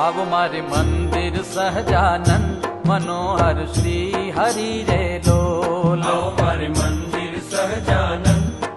આવ મારે મંદિર સહજાનંદ મનોહર શ્રી હરિ રે લોલ. આવો મારે મંદિર સહજાનંદ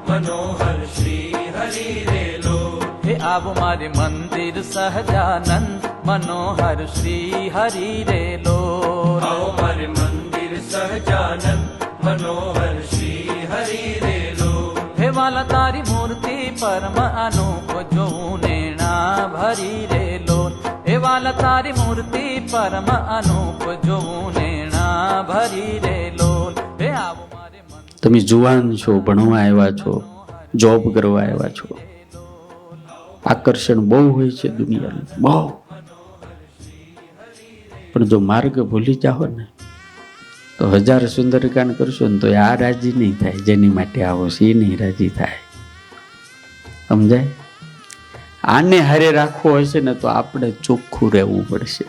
મનોહર શ્રી હરિ રે લોલ. હે આવ મારે મંદિર સહજાનંદ મનોહર શ્રી હરિ રે લોલ. આવો મારે મંદિર સહજાનંદ મનોહર શ્રી હરિ રે લોલ. હે વાલા તારી મૂર્તિ પરમ અનુપ જોઉં નેણા ભરી રે લોલ. હે વાલા તારી મૂર્તિ પરમ અનુપ જોઉં નેણા ભરી રે લોલ. હે આવો મારે તમે જુવાન છો, ભણવા આવ્યા છો, જોબ કરવા આવ્યા છો. આકર્ષણ બહુ હોય છે દુનિયાનું, બહુ. પણ જો માર્ગ ભૂલી જાઓ ને તો 1000 સુંદરકાંડ કરશો ને તો આ રાજી નહીં થાય. જેની માટે આવો છે એ નહીં રાજી થાય. સમજાય? આને હારે રાખવો હશે ને તો આપણે ચોખ્ખું રહેવું પડશે.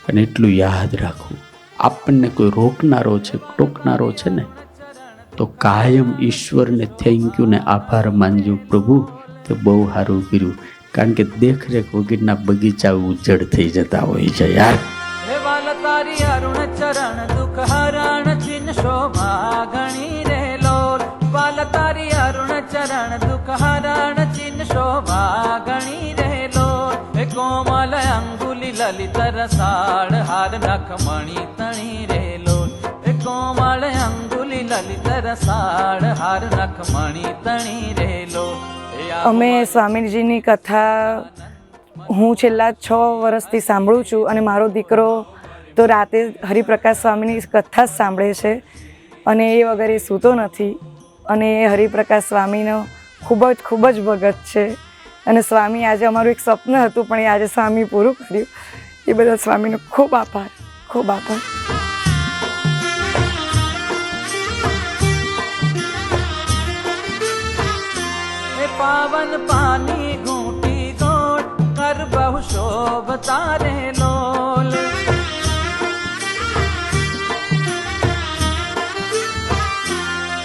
અને એટલું યાદ રાખવું, આપણને કોઈ રોકનારો છે, ટોકનારો છે ને તો કાયમ ઈશ્વરને થેન્ક યુ ને આભાર માનજો. પ્રભુ તે બહુ સારું કર્યું. કારણ કે દેખરેખ વગરના બગીચા ઉજ્જડ થઈ જતા હોય છે યાર. હે વાલ તારી અરુણ ચરણ દુઃખ હરણ ચિન શોભા ગણી રે લોલ. વાલ તારી અરુણ ચરણ દુઃખ હરણ ચિન શોભા ગણી રે લોલ. હે કોમલ અંગુલી લલિત રસાળ હાર નખ મણી તણી રે લોલ. હે કોમળ અંગુલી લલિત રસાળ હાર નખ મણી તણી રે લોલ. અમે સ્વામીજીની કથા હું છેલ્લા 6 વર્ષથી સાંભળું છું અને મારો દીકરો તો રાતે હરિપ્રકાશ સ્વામીની કથા જ સાંભળે છે અને એ વગર એ સૂતો નથી. અને એ હરિપ્રકાશ સ્વામીનો ખૂબ જ ભગત છે. અને સ્વામી આજે અમારું એક સ્વપ્ન હતું પણ એ આજે સ્વામી પૂરું કર્યું. એ બધા સ્વામીનો ખૂબ આભાર, ખૂબ આભાર. પાવન પાની ઘૂંટી ગોળ કર બહુ શોભ તારે લોલ.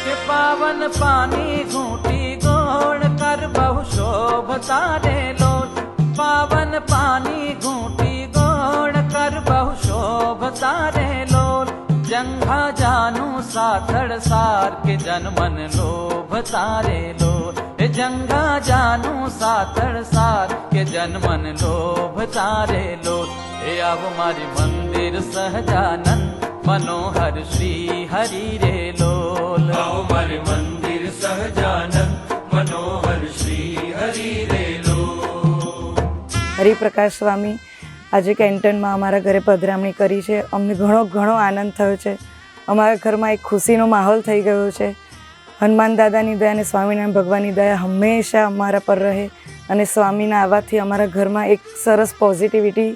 કે પાવન પાની ઘૂંટી ગોળ કર બહુ શોભ તારે લોલ. પાવન પાની ઘૂંટી ગોળ કર બહુ શોભ તારે લોલ. જંઘા જાનું સાથળ સાર કે જનમન લોભ તારે લોલ. જંગા જાનું સાથળ સાર કે જનમન લોભ તારે લોલ. એ આવ મારી મંદિર સહજાનંદ મનોહર શ્રી હરિ રે લોલ. આવો મારે મંદિર સહજાનંદ મનોહર શ્રી હરિ રે લોલ. હરિપ્રકાશ સ્વામી આજે કેન્ટનમાં અમારા ઘરે પધરામણી કરી છે. અમને ઘણો આનંદ થયો છે. અમારા ઘરમાં એક ખુશીનો માહોલ થઈ ગયો છે. હનુમાન દાદાની દયા અને સ્વામિનારાયણ ભગવાનની દયા હંમેશા અમારા પર રહે. અને સ્વામીના આવવાથી અમારા ઘરમાં એક સરસ પોઝિટિવિટી,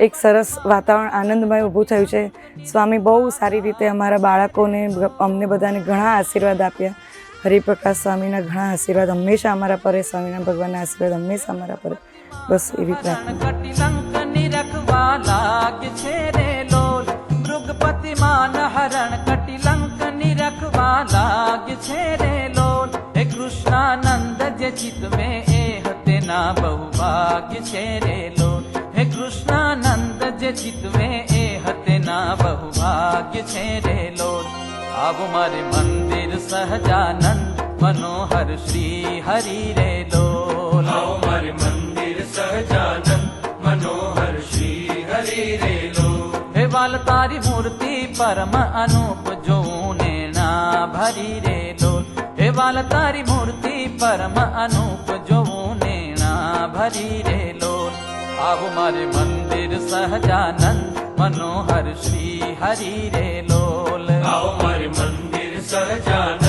એક સરસ વાતાવરણ આનંદમય ઊભું થયું છે. સ્વામી બહુ સારી રીતે અમારા બાળકોને, અમને બધાને ઘણા આશીર્વાદ આપ્યા. હરિપ્રકાશ સ્વામીના ઘણા આશીર્વાદ હંમેશા અમારા પર, સ્વામિનારાયણ ભગવાનના આશીર્વાદ હંમેશા અમારા પર. બસ એવી પ્રાર્થના. મૃગપતિ માન હરણ કટિલંક નિરખવા લાગ છે રે લોલ. હે કૃષ્ણાનંદ જે ચિત મેં એ હતે ના બહુ ભાગ્ય છે રે લોલ. હે કૃષ્ણાનંદ જે ચિત મેં એ હતે ના બહુ ભાગ્ય છે રે લોલ. આવો મારે મંદિર સહજાનંદ મનોહર શ્રી હરિ રે લોલ. આવો મારે મંદિર સહજાનંદ મનોહર શ્રી હરિ રે લોલ. હે વાલ તારી મૂર્તિ પરમ અનુપ જોઉં નેણા ભરી રે લોલ. હે વાલ તારી મૂર્તિ પરમ અનુપ જોઉં નેણા ભરી રે લોલ. આવો મારે મંદિર સહજાનંદ મનોહર શ્રી હરિ રે લોલ. આવો મારે મંદિર સહજાનંદ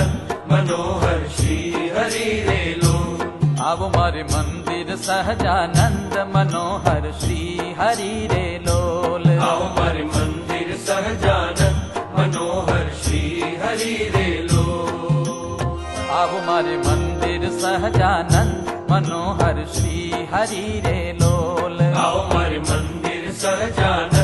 મનોહર શ્રી હરિ રે લોલ. આવો મારે મંદિર સહજાનંદ મનોહર શ્રી હરિ રે લોલ. આવો મારે મંદિર સહજાનંદ મનોહર શ્રી હરિ રે લોલ. આવો મારે મંદિર સહજાનંદ મનોહર શ્રી હરિ રે લોલ. આવો મારે મંદિર સહજાનંદ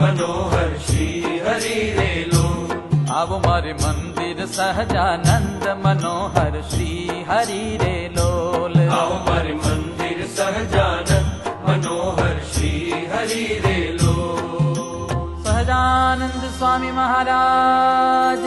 મનોહર શ્રી હરિ રે લોલ. આવો મારે મંદિર સહજાનંદ મનોહર શ્રી હરિ રે લોલ. આવો મારે મંદિર સહજાનંદ મનોહર શ્રી हरि रे लो। સહજાનંદ સ્વામી મહારાજ